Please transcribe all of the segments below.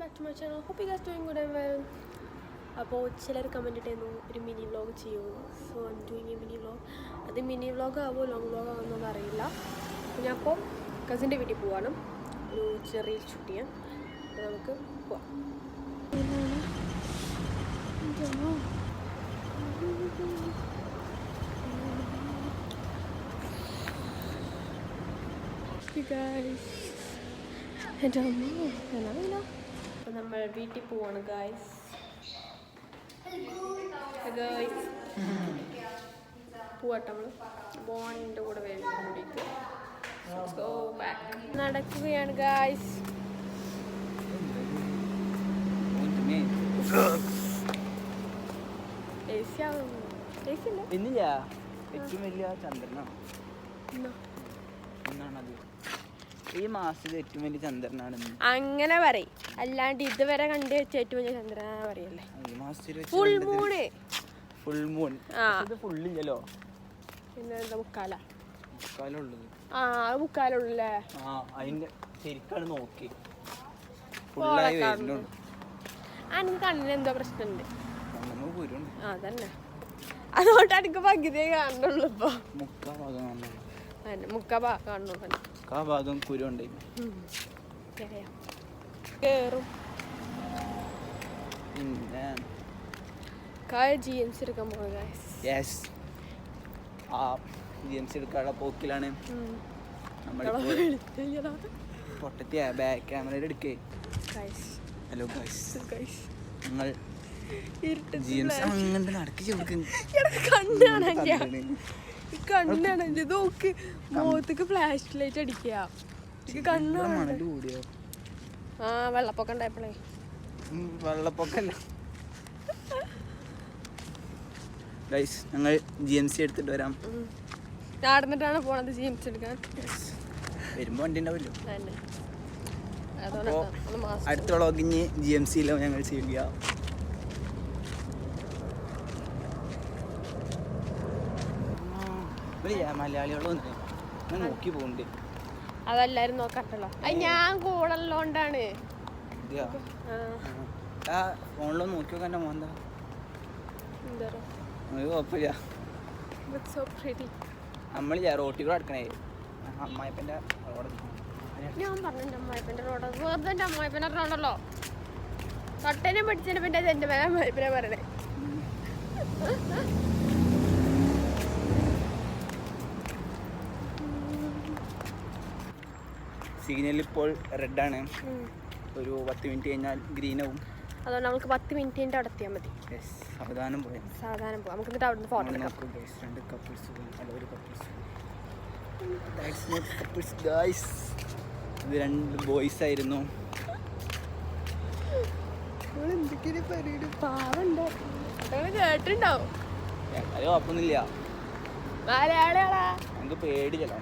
back to my channel. Hope you guys doing good and well. അപ്പോൾ ചിലർ comment ഇട്ടായിരുന്നു ഒരു മിനി വ്ളോഗ് ചെയ്യുമോ. So I am doing A mini vlog. അത് mini vlog ആവുമോ long vlog ആവുമെന്നൊന്നും അറിയില്ല. അപ്പോൾ ഞാൻ അപ്പോൾ കസിൻ്റെ വീട്ടിൽ പോവാണ് ഒരു ചെറിയ ഷൂട്ട് ചെയ്യാൻ. അപ്പോൾ നമുക്ക് പോവാം. എൻ്റെ അമ്മ എന്നറിയില്ല. അപ്പോൾ നമ്മൾ വീട്ടിൽ പോവാണ് ഗായ്സ്. പോവാട്ടെ നമ്മൾ ബോണിൻ്റെ കൂടെ വേണ്ടി കൂടിയിട്ട് നടക്കുകയാണ് ഗായ്സ്. ഏറ്റവും വലിയ ചന്ദ്രനാണ് ഈ മാസത്തിൽ ഏറ്റവും വലിയ ചന്ദ്രനാണ് അങ്ങനെ പറയും. അല്ലാണ്ട് ഇതുവരെ കണ്ടു വെച്ച ഏറ്റവും വലിയ ചന്ദ്രനാ പറയല്ലേ. Full moon. ഫുൾ മൂൺ ഫുള്ളില്ലല്ലോ. പിന്നെ എന്താ മുക്കാല മുക്കാലുള്ളത്. ആ അത് മുക്കാലുള്ളേ. ആ അതിന്റെ ശരിക്കാണ് നോക്കി ഫുള്ളായി വരുന്നുള്ളൂ. എനിക്ക് കണ്ണിന് എന്തോ പ്രശ്നമുണ്ട്. അതന്നെ അതുകൊണ്ട് എനിക്ക് പകുതിയെ കാണുന്നുള്ളൂ. ഇപ്പൊ മുക്കാ ഭാഗം മുക്കാ ഭാഗം കാണുന്നുള്ളൂ. ആ ഭാഗം കുരുണ്ട് കേറും. പിന്നെ GMC എടുക്കാൻ പോകുക. ആ GMC എടുക്കാനുള്ള പോക്കിലാണ് പൊട്ടത്തിയ ബാക്ക് ക്യാമറ എടുക്കേ. ഹലോ ഗൈസ്, ഞങ്ങൾ GMC അങ്ങോട്ട് നടക്കി കണ്ണാണ് നോക്ക്. മുഖത്തേക്ക് ഫ്ലാഷ് ലൈറ്റ് അടിക്കുക. കണ്ണാണ്. ആ വെള്ളപ്പൊക്കം ഉണ്ടായപ്പോഴേ. വെള്ളപ്പൊക്കല്ല ഗൈസ്, ഞങ്ങൾ GMC എടുത്തിട്ട് വരാം. നടന്നിട്ടാണ് പോണത് GMC എടുക്കാൻ. വരുമ്പോ വണ്ടി ഉണ്ടാവില്ലോ. അടുത്ത വ്ളോഗിന് GMCയിലോ ഞങ്ങൾ ചെയ്യുക. മലയാളികളൊന്നും നോക്കി പോകണ്ടേ. അതെല്ലാരും നോക്കട്ടല്ലോ. അത് ഞാൻ കൂടല്ലോണ്ടാണ്. ഫോണിലൊന്നും നോക്കി നോക്കാൻ മോന്താ കുഴപ്പമില്ല. നമ്മൾ റോട്ടിൽ കൂടെ അടുക്കണേ. അമ്മായിപ്പൻ്റെ റോഡ് ഞാൻ പറഞ്ഞു. അമ്മായിപ്പൻ്റെ റോഡ് വെറുതെ എൻ്റെ അമ്മായിപ്പൻ്റെ റോഡല്ലോ. തൊട്ടനെ പിടിച്ചതിന് പിന്നെ എൻ്റെ പേരെ അമ്മായിപ്പനെ പറയണേ. സിഗ്നൽ ഇപ്പോൾ റെഡാണ്. ഒരു 10 മിനിറ്റ് കഴിഞ്ഞാൽ ഗ്രീൻ ആവും. അതുകൊണ്ട് നമുക്ക് 10 മിനിറ്റിൻ്റെ അവിടെ എത്തിയാൽ മതി. സാവധാനം പോയാൽ നമുക്ക് എന്നിട്ട് അവിടെ നിന്ന് ഫോട്ടോ എടുക്കാം. രണ്ട് കപ്പിൾസ് ഒരു കപ്പിൾസ് ഗായ്സ്. ഇത് 2 ബോയ്സ് ആയിരുന്നു. കേട്ടിണ്ടാവും. അയ്യോ അപ്പൊന്നുമില്ല. മലയാളികളാ. എനിക്ക് പേടിച്ചല്ലോ.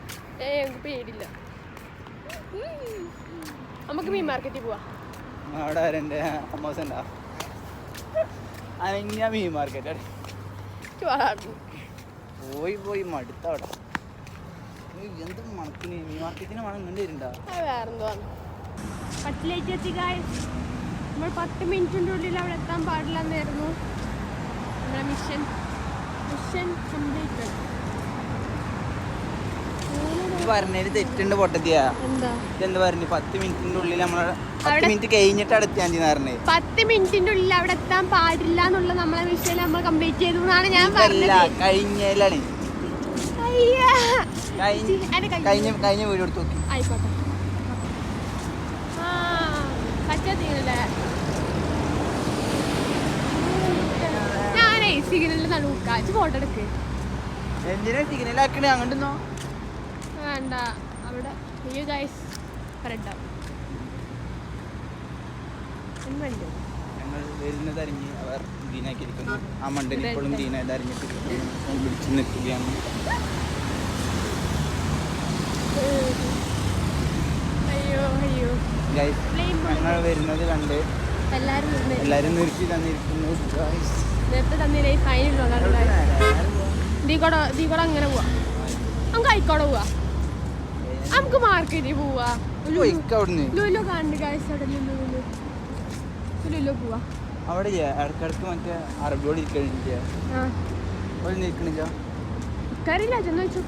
എനിക്ക് പേടില്ല. നമുക്ക് മീൻ മാർക്കറ്റിൽ പോവാം. അവിടെ എൻ്റെ അമ്മോസുണ്ടാ അനങ്ങിയ മീൻ മാർക്കറ്റ് പോയി മടുത്ത അവിടെ. എന്ത് മണക്കിന് മീൻ മാർക്കറ്റിന് മണം കണ്ടു വരുന്നുണ്ടോ? വേറെന്തോ കട്ടിലേക്ക് എത്തി ഗായ്സ്. നമ്മൾ 10 മിനിറ്റിൻ്റെ ഉള്ളിൽ അവിടെ എത്താൻ പാടില്ല എന്നായിരുന്നു നമ്മുടെ മിഷൻ കംപ്ലീറ്റ്. പറഞ്ഞതിൽ തെറ്റുണ്ട് പൊട്ടത്തിയാ. എന്താ പറഞ്ഞു 10 മിനിറ്റിന്റെ ഉള്ളിൽ നമ്മളെ 10 മിനിറ്റ് കഴിഞ്ഞിട്ട് അടുത്താൻ പറഞ്ഞത്. 10 മിനിറ്റിന്റെ ഉള്ളിൽ അവിടെ എത്താൻ പാടില്ല എന്നുള്ള നമ്മളെ വിഷയം നമ്മൾ കംപ്ലീറ്റ് ചെയ്തു എന്നാണ് ഞാൻ പറഞ്ഞത്. കഴിഞ്ഞാലാണ് കഴിഞ്ഞ വീട് എടുത്ത് നോക്കി. ആയിക്കോട്ടെ. ഞാനേ സിഗ്നലിൽ നടുക്കാച്ച് ഫോട്ടോ എടുക്ക്. എന്തിനാ സിഗ്നലാക്കണേ? അങ്ങോട്ടൊന്നോ വേണ്ട. അവിടെ ഞങ്ങൾ വരുന്നത് അറിഞ്ഞ് അവർ ഗ്രീനാക്കിയിരിക്കുന്നു. ആ മണ്ടൻ ഇപ്പോഴും ഗ്രീനായത് അറിഞ്ഞിട്ട് പിടിച്ച് നിൽക്കുകയാണ്. ഞങ്ങൾ വരുന്നത് കണ്ട് എല്ലാരും നിർത്തി തന്നിരിക്കുന്നു. അങ്ങനെ പോവാ. നമുക്ക് ആയിക്കോടെ പോവാ. നമുക്ക് മാർക്കറ്റിൽ പോവാ. ലുലു കണ്ട് ഗൈസ്. അവിടെ ലുലു ലുലു പോവാ. അവിടെ ഇടക്കിടക്ക് മറ്റേ അറബിയോട് ഇരിക്കണില്ല, അവിടെ നിൽക്കണില്ല. കറിയില്ല ചെന്ന് വെച്ചു.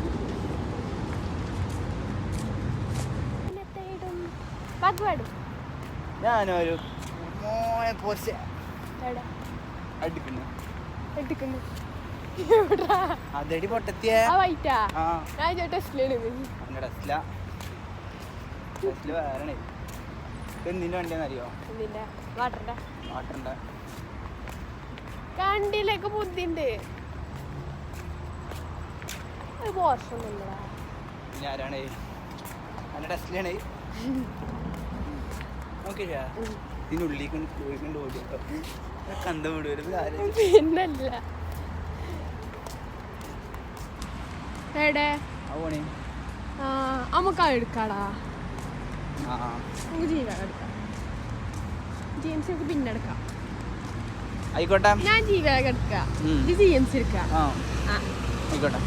ഞാനൊരു പോസ്റ്റ് അതടി പൊട്ടത്തിയ വേറെ എന്തിന്റെ വണ്ടിയാന്നറിയോ? വാട്ടറിന്റെ കണ്ടിലേക്ക് ബുദ്ധിണ്ട്. ആരാണ് നല്ല ടെസ്റ്റിലാണ് നോക്കില്ല ഇതിനുള്ളിൽ പോയിക്കൊണ്ട് ഓടിയോ കന്തം വിടുവരും പിന്നല്ല. എടേ നമുക്ക് എടുക്കാടാ, നമുക്ക് ജീവ എടുക്കാം. ജെയിംസ് നമുക്ക് പിന്നെ എടുക്കാം. ആയിക്കോട്ടെ, ഞാൻ ജീവ എടുക്കാം, ജെയിംസ് എടുക്കാം. ആയിക്കോട്ടെ.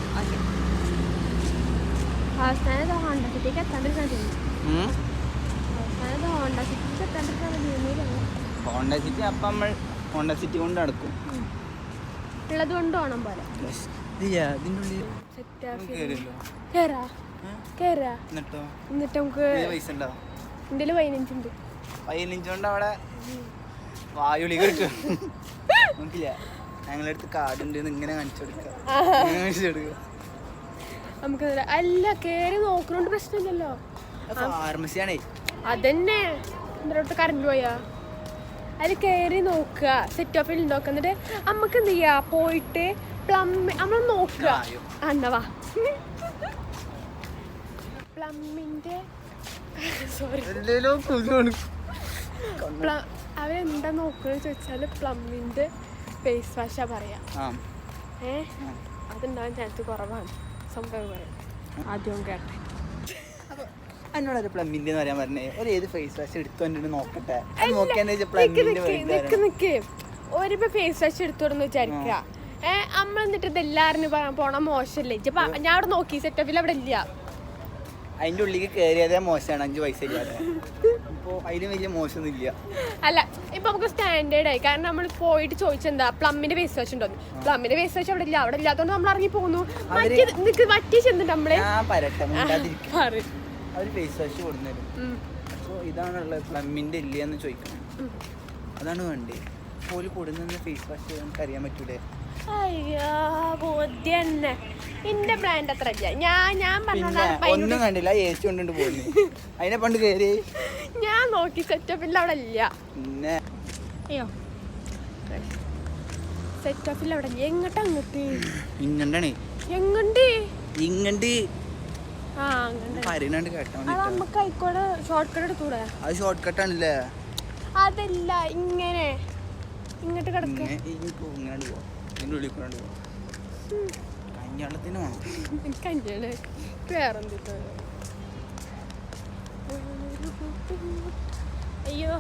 അവസാനത്തെ ഹോണ്ട സിറ്റിക്ക് എത്താണ്ടിരിക്കാൻ തോന്നുന്നു. അവസാനത്തെ ഹോണ്ട സിറ്റിക്ക് എത്താണ്ടിരിക്കാൻ തോന്നുന്നില്ല. ഹോണ്ട സിറ്റി അപ്പം നമ്മൾ ഹോണ്ട സിറ്റി കൊണ്ട് നടക്കും. ഉള്ളത് കൊണ്ട് ഓണം പോലെ എന്നിട്ട് നമുക്ക് പൈസ ഉണ്ടോ? എന്റെ 15 ഉണ്ട്. 15 കൊണ്ട് അവിടെ വായുളി കിട്ടും. നോക്കില്ല, ഞങ്ങളടുത്ത് കാർഡുണ്ട് ഇങ്ങനെ കാണിച്ചു കൊടുക്കുക. നമുക്ക് അല്ല കേറി നോക്കണോണ്ട് പ്രശ്നമില്ലല്ലോ. ഫാർമസിയാണേ അതന്നെ. എന്തിനോട്ട് കറണ്ട് പോയാ അതിൽ കയറി നോക്കുക, സെറ്റ് ഓഫിൽ നോക്കുക. എന്നിട്ട് നമുക്ക് എന്ത് ചെയ്യാ, പോയിട്ട് നമ്മൾ നോക്കുക. എന്നവാ പ്ലമ്മിന്റെ അവരെന്താ നോക്കണെന്ന് ചോദിച്ചാല് പ്ലമ്മിന്റെ ഫേസ് വാഷാ പറയാ. അതുണ്ടാവാൻ ചാൻസ് കുറവാണ്. സംഭവം പറയാം ആദ്യം കേട്ടെ. എന്നോടൊരു പ്ലമ്മിന്റെ പറയാൻ പറഞ്ഞേ, ഒരു ഏത് ഫേസ് വാഷ് എടുത്തു നോക്കട്ടെ. നിക്ക് ഒരു ഫേസ് വാഷ് എടുത്തോടെന്ന് വിചാരിക്കുക. നമ്മൾ എന്നിട്ട് ഇതെല്ലാരും പോണ മോശമല്ലേ? ഞാൻ അവിടെ നോക്കി സെറ്റപ്പിൽ അവിടെ ഇല്ല. അതിന്റെ ഉള്ളിലേക്ക് കയറിയതേ മോശമാണ്, 5 പൈസ ഇല്ലാതെ. ഇപ്പൊ അതിലും വലിയ മോശമൊന്നും ഇല്ല. അല്ല ഇപ്പൊ നമുക്ക് സ്റ്റാൻഡേർഡ് ആയി. കാരണം നമ്മൾ പോയിട്ട് ചോദിച്ചെന്താ പ്ലമ്മിന്റെ ഫേസ് വാഷ് ഉണ്ടോ? പ്ലമ്മിന്റെ ഫേസ് വാഷ് അവിടെ ഇല്ല. അവിടെ ഇല്ലാത്തോണ്ട് നമ്മൾ ഇറങ്ങി പോകുന്നു. മറ്റേ ചെന്നിട്ട് നമ്മളെ അവര് ഫേസ് വാഷ് കൊടുന്നേരും. അപ്പോൾ ഇതാണുള്ളത്, പ്ലമ്മിന്റെ ഇല്ലയെന്ന് ചോദിക്കണം. അതാണ് വേണ്ടേ. പോലും കൊടുന്ന ഫേസ് വാഷ് നമുക്ക് അറിയാൻ പറ്റൂലേ? അയ്യോ ബോധ്യം തന്നെ. എന്റെ ബ്രാൻഡ് അത്ര ഞാൻ ഒന്നും കണ്ടില്ല, AC കൊണ്ടിട്ട് പോകുന്നു. അതിനെ പണ്ട് കയറി ഞാൻ നോക്കി സെറ്റപ്പിൽ അവിടെ ഇല്ല. പിന്നെ അയ്യോ സെറ്റപ്പിൽ അവിടെ ഇല്ല. എങ്ങോട്ട് അങ്ങോട്ട് ഇങ്ങണ്ടാണ് എങ്ങണ്ട് ഇങ്ങണ്ട് നമുക്ക് ആയിക്കോടെ ഷോർട്ട് കട്ട് എടുത്തൂടെ? അത് ഷോർട്ട് കട്ടാണല്ലേ? അതല്ല ഇങ്ങനെ ഇങ്ങോട്ട് കിടക്ക. ഇങ്ങോട്ട് പോവാം, ഇതിൻ്റെ ഉള്ളിൽ കൂടെ പോവാം. കഞ്ഞാളത്തിന് വേണം. കഞ്ഞാള് വേറെന്തിട്ടോ? അയ്യോ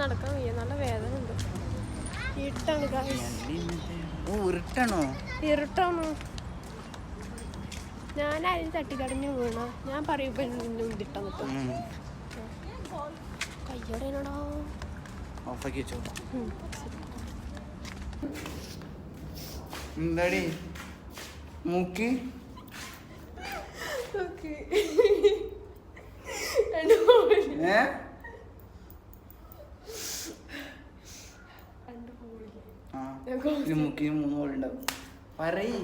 നടക്കാൻ വയ്യ, നല്ല വേദന ഉണ്ട്. ഇരുട്ടാണ്. ഇരുട്ടാണോ? ഇരുട്ടാണോ? ഞാനാരും തട്ടിക്കടഞ്ഞു വീണ ഞാൻ പറയുമ്പോ ഉണ്ടിട്ടാ കയ്യോടെയാണോ ഓഫാക്കി വെച്ചോ. എന്താടി മൂക്കി മൂക്കിന് 3 ഹോളുണ്ടാവും. പറയ്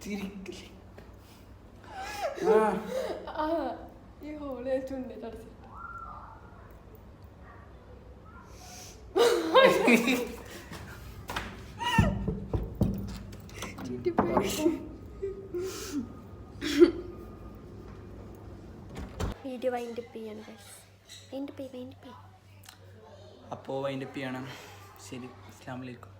തിരിക്കില്ലേ? ഈ ഹോള് ചുണ്ടി തടസ്സം. വീഡിയോ വൈൻഡപ്പ് ചെയ്യാണ്. അപ്പോൾ വൈൻഡപ്പ് ചെയ്യണം. ശരി, അസ്സലാമു അലൈക്കും.